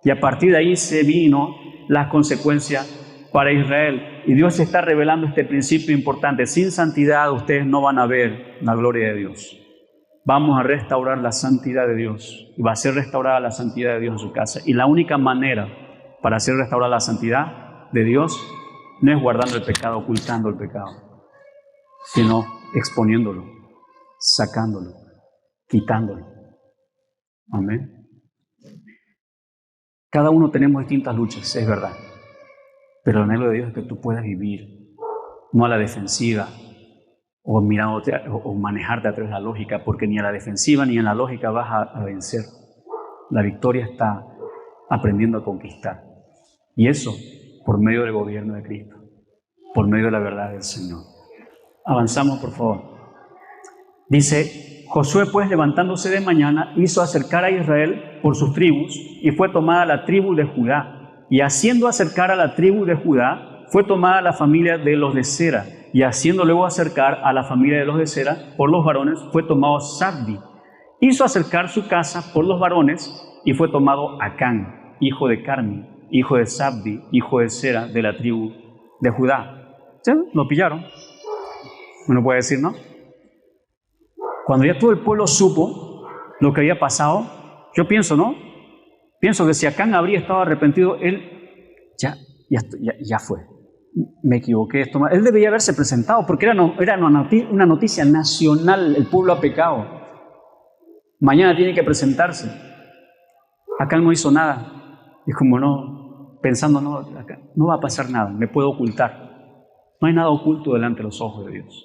Y a partir de ahí se vino las consecuencias para Israel. Y Dios está revelando este principio importante. Sin santidad ustedes no van a ver la gloria de Dios. Vamos a restaurar la santidad de Dios. Y va a ser restaurada la santidad de Dios en su casa. Y la única manera para hacer restaurada la santidad de Dios no es guardando el pecado, ocultando el pecado, sino exponiéndolo, sacándolo, quitándolo. Amén. Cada uno tenemos distintas luchas, es verdad. Pero el anhelo de Dios es que tú puedas vivir, no a la defensiva, o mirándote, o manejarte a través de la lógica, porque ni a la defensiva ni en la lógica vas a vencer. La victoria está aprendiendo a conquistar. Y eso por medio del gobierno de Cristo, por medio de la verdad del Señor. Avanzamos, por favor. Dice, Josué pues levantándose de mañana hizo acercar a Israel por sus tribus y fue tomada la tribu de Judá. Y haciendo acercar a la tribu de Judá fue tomada la familia de los de Sera. y haciendo luego acercar a la familia de los de Sera por los varones, fue tomado Zabdi. Hizo acercar su casa por los varones y fue tomado Acán, hijo de Carmi, hijo de Zabdi, hijo de Sera, de la tribu de Judá. ¿Sí? Lo pillaron. Uno puede decir, ¿no? Cuando ya todo el pueblo supo lo que había pasado, yo pienso, ¿no? Pienso que si Acán habría estado arrepentido, él ya fue. Me equivoqué. Él debería haberse presentado porque era una noticia nacional. El pueblo ha pecado. Mañana tiene que presentarse. Acán no hizo nada. Es como no, pensando, no, acá no va a pasar nada, me puedo ocultar. No hay nada oculto delante de los ojos de Dios.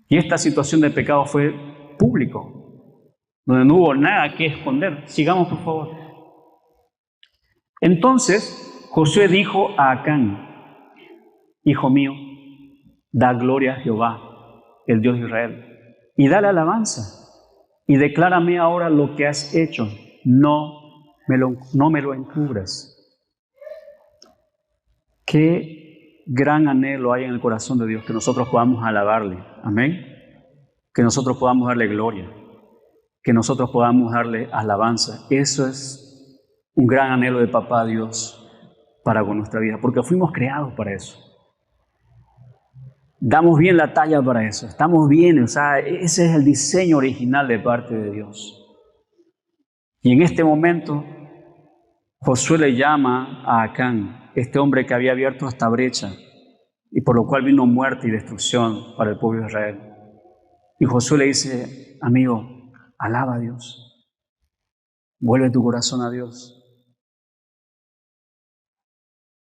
Y esta situación de pecado fue público, donde no hubo nada que esconder. Sigamos, por favor. Entonces Josué dijo a Acán: hijo mío, da gloria a Jehová, el Dios de Israel, y dale alabanza, y declárame ahora lo que has hecho. No me lo encubras. Qué gran anhelo hay en el corazón de Dios que nosotros podamos alabarle. Amén. Que nosotros podamos darle gloria. Que nosotros podamos darle alabanza. Eso es un gran anhelo de Papá Dios para con nuestra vida, porque fuimos creados para eso. Damos bien la talla para eso. Estamos bien, o sea, ese es el diseño original de parte de Dios. Y en este momento, Josué le llama a Acán, este hombre que había abierto esta brecha y por lo cual vino muerte y destrucción para el pueblo de Israel. Y Josué le dice: amigo, alaba a Dios, vuelve tu corazón a Dios.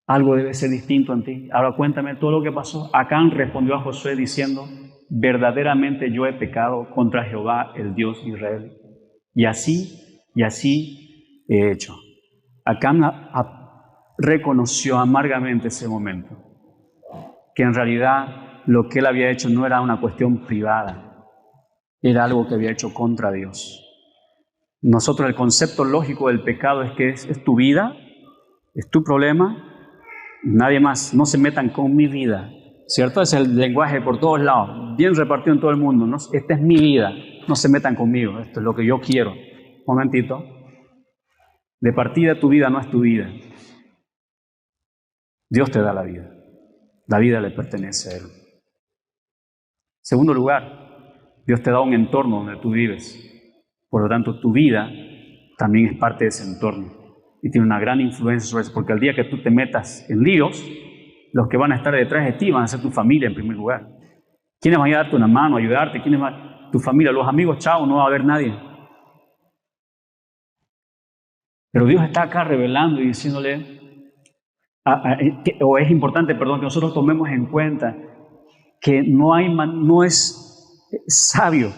Algo debe ser distinto en ti. Ahora cuéntame todo lo que pasó. Acán respondió a Josué diciendo: verdaderamente yo he pecado contra Jehová, el Dios de Israel. Y así he hecho. Acán reconoció amargamente ese momento, que en realidad lo que él había hecho no era una cuestión privada, era algo que había hecho contra Dios. Nosotros el concepto lógico del pecado es que es tu vida, es tu problema, nadie más, no se metan con mi vida, ¿cierto? Es el lenguaje por todos lados, bien repartido en todo el mundo, ¿no? Esta es mi vida, no se metan conmigo, esto es lo que yo quiero. Un momentito. De partida, tu vida no es tu vida. Dios te da la vida. La vida le pertenece a Él. Segundo lugar, Dios te da un entorno donde tú vives. Por lo tanto, tu vida también es parte de ese entorno. Y tiene una gran influencia sobre eso, porque el día que tú te metas en líos, los que van a estar detrás de ti van a ser tu familia en primer lugar. ¿Quiénes van a darte una mano, ayudarte? ¿Quiénes van? Tu familia, los amigos, chao, no va a haber nadie. Pero Dios está acá revelando y diciéndole, o es importante, que nosotros tomemos en cuenta que no es sabio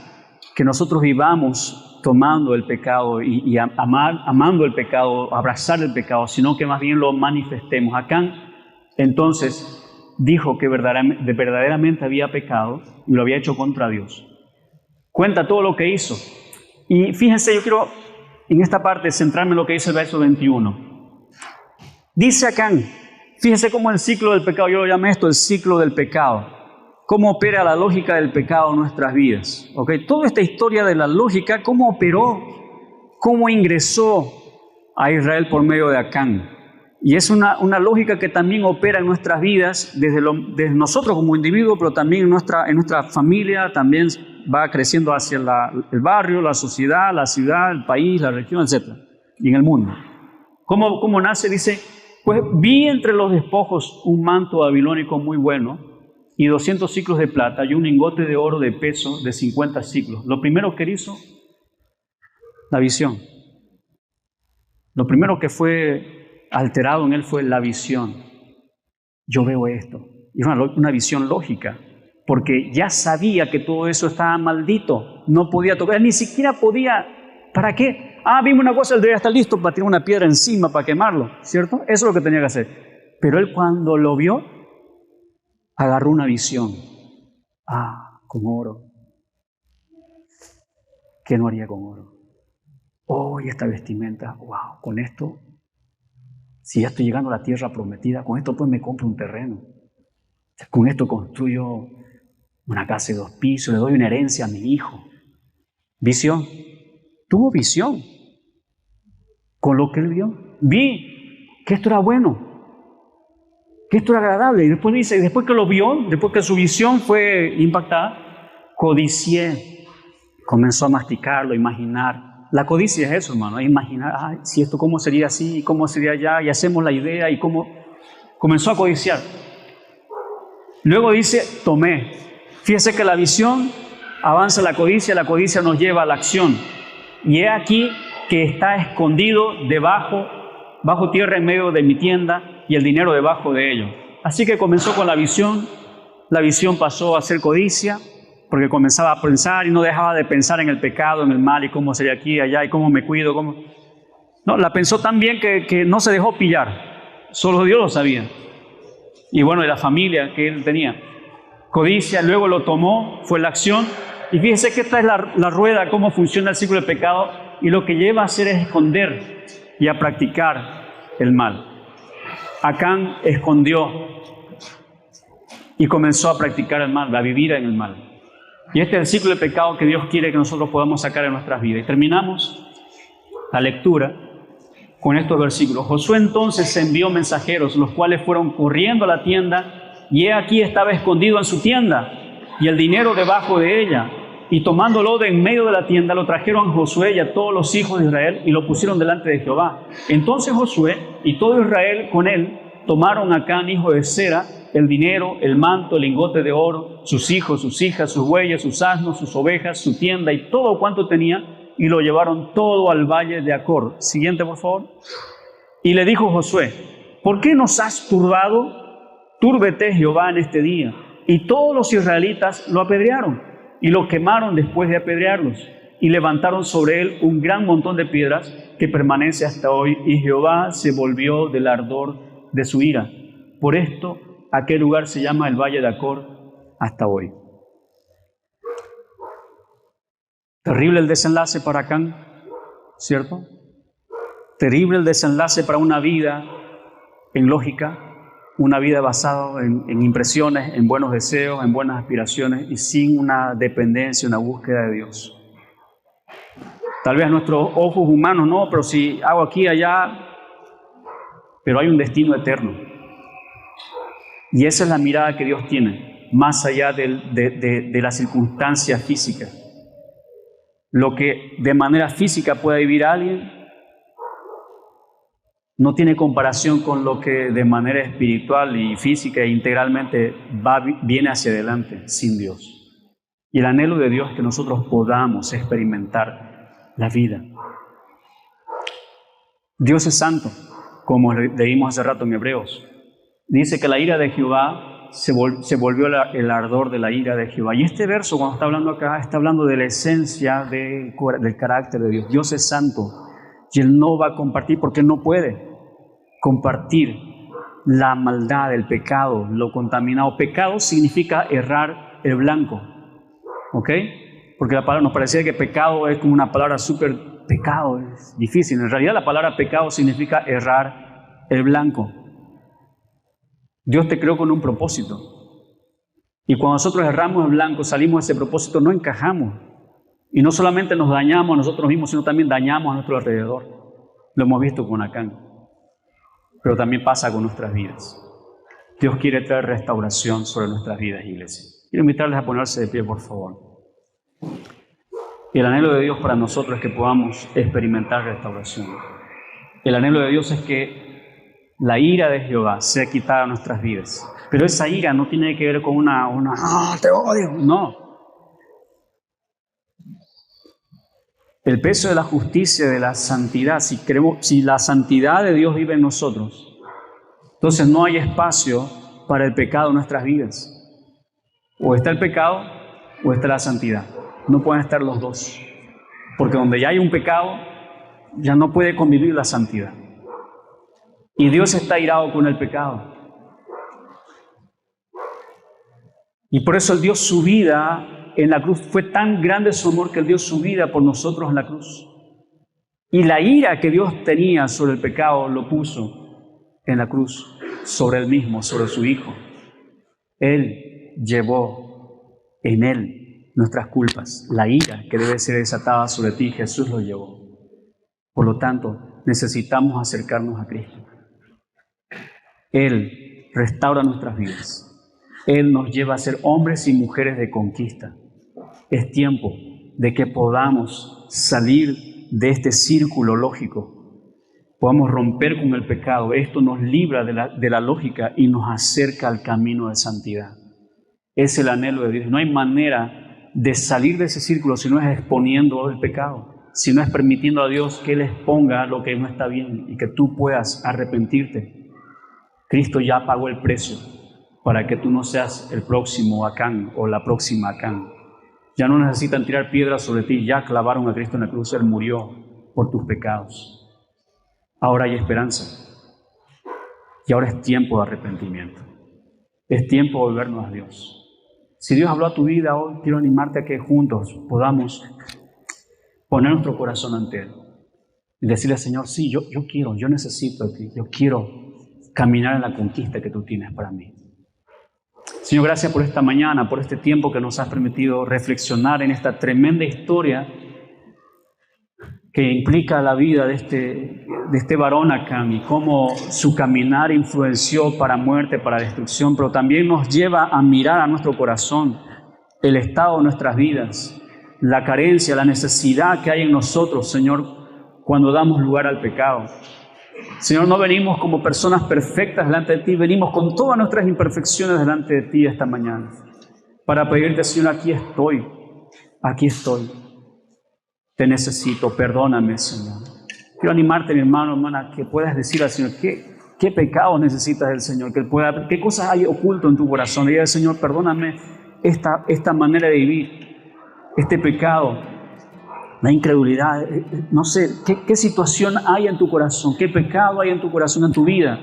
que nosotros vivamos tomando el pecado y amando el pecado, abrazar el pecado, sino que más bien lo manifestemos. Acán, entonces, dijo que verdaderamente había pecado y lo había hecho contra Dios. Cuenta todo lo que hizo. Y fíjense, yo quiero en esta parte centrarme en lo que dice el verso 21. Dice Acán, fíjense cómo el ciclo del pecado, yo lo llamé esto el ciclo del pecado, cómo opera la lógica del pecado en nuestras vidas. ¿Okay? Toda esta historia de la lógica, cómo operó, cómo ingresó a Israel por medio de Acán. Y es una lógica que también opera en nuestras vidas, desde nosotros como individuos, pero también en nuestra familia, también va creciendo hacia el barrio, la sociedad, la ciudad, el país, la región, etc. Y en el mundo. ¿Cómo nace? Dice, pues vi entre los despojos un manto babilónico muy bueno y 200 siclos de plata y un lingote de oro de peso de 50 siclos. Lo primero que hizo, la visión. Lo primero que fue alterado en él fue la visión. Yo veo esto. Y una visión lógica, porque ya sabía que todo eso estaba maldito. No podía tocar, ni siquiera podía. ¿Para qué? Vimos una cosa, él debería estar listo para tirar una piedra encima para quemarlo, ¿cierto? Eso es lo que tenía que hacer. Pero él cuando lo vio, agarró una visión. Con oro. ¿Qué no haría con oro? Y esta vestimenta, wow, con esto, si ya estoy llegando a la tierra prometida, con esto pues me compro un terreno. Con esto construyo una casa de 2 pisos, le doy una herencia a mi hijo. Visión. Tuvo visión con lo que él vio. Vi que esto era bueno, que esto era agradable. Y después dice, después que lo vio, después que su visión fue impactada, codicié. Comenzó a masticarlo, a imaginar. La codicia es eso, hermano, imaginar, ay, si esto cómo sería así, cómo sería allá, y hacemos la idea y cómo. Comenzó a codiciar. Luego dice, tomé. Fíjese que la visión avanza la codicia nos lleva a la acción. Y he aquí que está escondido bajo tierra en medio de mi tienda y el dinero debajo de ello. Así que comenzó con la visión pasó a ser codicia, porque comenzaba a pensar y no dejaba de pensar en el pecado, en el mal y cómo sería aquí y allá y cómo me cuido. No, la pensó tan bien que no se dejó pillar, solo Dios lo sabía. Y bueno, de la familia que él tenía. Codicia, luego lo tomó, fue la acción. Y fíjense que esta es la rueda, cómo funciona el ciclo del pecado, y lo que lleva a hacer es esconder y a practicar el mal. Acán escondió y comenzó a practicar el mal, a vivir en el mal. Y este es el ciclo de pecado que Dios quiere que nosotros podamos sacar en nuestras vidas. Y terminamos la lectura con estos versículos. Josué entonces envió mensajeros, los cuales fueron corriendo a la tienda, y he aquí estaba escondido en su tienda, y el dinero debajo de ella. Y tomándolo de en medio de la tienda, lo trajeron a Josué y a todos los hijos de Israel, y lo pusieron delante de Jehová. Entonces Josué y todo Israel con él tomaron a Acán, hijo de Zera, el dinero, el manto, el lingote de oro, sus hijos, sus hijas, sus bueyes, sus asnos, sus ovejas, su tienda y todo cuanto tenía, y lo llevaron todo al valle de Acor. Siguiente, por favor. Y le dijo Josué, ¿por qué nos has turbado? Túrbete Jehová en este día. Y todos los israelitas lo apedrearon y lo quemaron después de apedrearlos. Y levantaron sobre él un gran montón de piedras que permanece hasta hoy. Y Jehová se volvió del ardor de su ira. Por esto, aquel lugar se llama el Valle de Acor hasta hoy. Terrible el desenlace para Acán, ¿cierto? Terrible el desenlace para una vida en lógica, una vida basada en impresiones, en buenos deseos, en buenas aspiraciones y sin una dependencia, una búsqueda de Dios. Tal vez a nuestros ojos humanos, no, pero si hago aquí, allá, pero hay un destino eterno. Y esa es la mirada que Dios tiene, más allá de las circunstancias físicas. Lo que de manera física puede vivir alguien no tiene comparación con lo que de manera espiritual y física e integralmente viene hacia adelante sin Dios. Y el anhelo de Dios es que nosotros podamos experimentar la vida. Dios es santo, como leímos hace rato en Hebreos. Dice que la ira de Jehová se volvió el ardor de la ira de Jehová. Y este verso, cuando está hablando acá, está hablando de la esencia del carácter de Dios. Dios es santo y Él no va a compartir porque no puede compartir la maldad, el pecado, lo contaminado. Pecado significa errar el blanco, ¿ok? Porque la palabra nos parecía que pecado es como una palabra súper pecado, es difícil. En realidad la palabra pecado significa errar el blanco. Dios te creó con un propósito. Y cuando nosotros erramos el blanco, salimos de ese propósito, no encajamos. Y no solamente nos dañamos a nosotros mismos, sino también dañamos a nuestro alrededor. Lo hemos visto con Acán. Pero también pasa con nuestras vidas. Dios quiere traer restauración sobre nuestras vidas, iglesia. Quiero invitarles a ponerse de pie, por favor. Y el anhelo de Dios para nosotros es que podamos experimentar restauración. El anhelo de Dios es que la ira de Jehová sea quitada de nuestras vidas. Pero esa ira no tiene que ver con una te odio. No. El peso de la justicia, de la santidad, si la santidad de Dios vive en nosotros, entonces no hay espacio para el pecado en nuestras vidas. O está el pecado o está la santidad. No pueden estar los dos. Porque donde ya hay un pecado, ya no puede convivir la santidad. Y Dios está airado con el pecado. Y por eso Él dio su vida en la cruz. Fue tan grande su amor que Él dio su vida por nosotros en la cruz. Y la ira que Dios tenía sobre el pecado lo puso en la cruz, sobre Él mismo, sobre su Hijo. Él llevó En Él, nuestras culpas, la ira que debe ser desatada sobre ti, Jesús lo llevó. Por lo tanto, necesitamos acercarnos a Cristo. Él restaura nuestras vidas. Él nos lleva a ser hombres y mujeres de conquista. Es tiempo de que podamos salir de este círculo lógico. Podamos romper con el pecado. Esto nos libra de la lógica y nos acerca al camino de santidad. Es el anhelo de Dios. No hay manera de salir de ese círculo si no es exponiendo el pecado, si no es permitiendo a Dios que Él exponga lo que no está bien y que tú puedas arrepentirte. Cristo ya pagó el precio para que tú no seas el próximo Acán o la próxima Acán. Ya no necesitan tirar piedras sobre ti, ya clavaron a Cristo en la cruz, Él murió por tus pecados. Ahora hay esperanza y ahora es tiempo de arrepentimiento. Es tiempo de volvernos a Dios. Si Dios habló a tu vida hoy, quiero animarte a que juntos podamos poner nuestro corazón ante Él y decirle al Señor, sí, yo quiero, yo necesito de ti, yo quiero caminar en la conquista que tú tienes para mí. Señor, gracias por esta mañana, por este tiempo que nos has permitido reflexionar en esta tremenda historia que implica la vida de este varón Acán y cómo su caminar influenció para muerte, para destrucción, pero también nos lleva a mirar a nuestro corazón, el estado de nuestras vidas, la carencia, la necesidad que hay en nosotros, Señor, cuando damos lugar al pecado. Señor, no venimos como personas perfectas delante de ti, venimos con todas nuestras imperfecciones delante de ti esta mañana para pedirte, Señor, aquí estoy. Te necesito, perdóname, Señor. Quiero animarte, mi hermano, hermana, que puedas decir al Señor qué pecados necesitas del Señor, qué cosas hay oculto en tu corazón. Y diga al Señor, perdóname esta manera de vivir, este pecado, la incredulidad. No sé, ¿qué situación hay en tu corazón? ¿Qué pecado hay en tu corazón, en tu vida?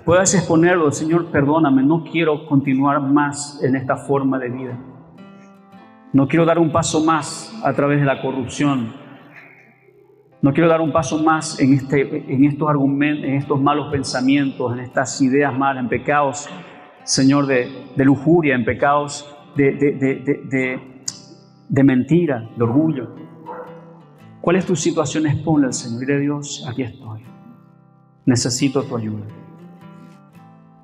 Puedes exponerlo, Señor, perdóname, no quiero continuar más en esta forma de vida. No quiero dar un paso más a través de la corrupción. No quiero dar un paso más en estos argumentos, en estos malos pensamientos, en estas ideas malas, en pecados, Señor, de lujuria, en pecados de mentira, de orgullo. ¿Cuál es tu situación? Exponle al Señor. Dile a Dios, aquí estoy. Necesito tu ayuda.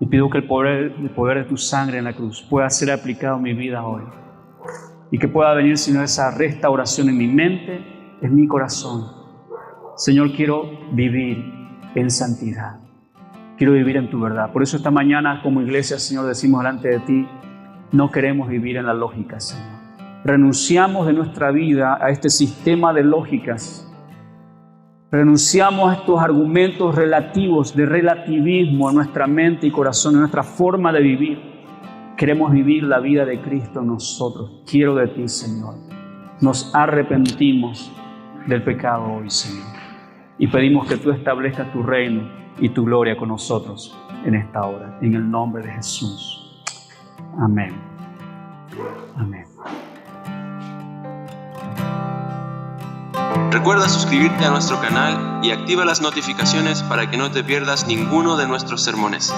Y pido que el poder de tu sangre en la cruz pueda ser aplicado en mi vida hoy. Y que pueda venir, Señor, esa restauración en mi mente, en mi corazón. Señor, quiero vivir en santidad. Quiero vivir en tu verdad. Por eso esta mañana como iglesia, Señor, decimos delante de ti, no queremos vivir en la lógica, Señor. Renunciamos de nuestra vida a este sistema de lógicas. Renunciamos a estos argumentos relativos de relativismo en nuestra mente y corazón, en nuestra forma de vivir. Queremos vivir la vida de Cristo en nosotros. Quiero de ti, Señor. Nos arrepentimos del pecado hoy, Señor. Y pedimos que tú establezcas tu reino y tu gloria con nosotros en esta hora. En el nombre de Jesús. Amén. Amén. Recuerda suscribirte a nuestro canal y activa las notificaciones para que no te pierdas ninguno de nuestros sermones.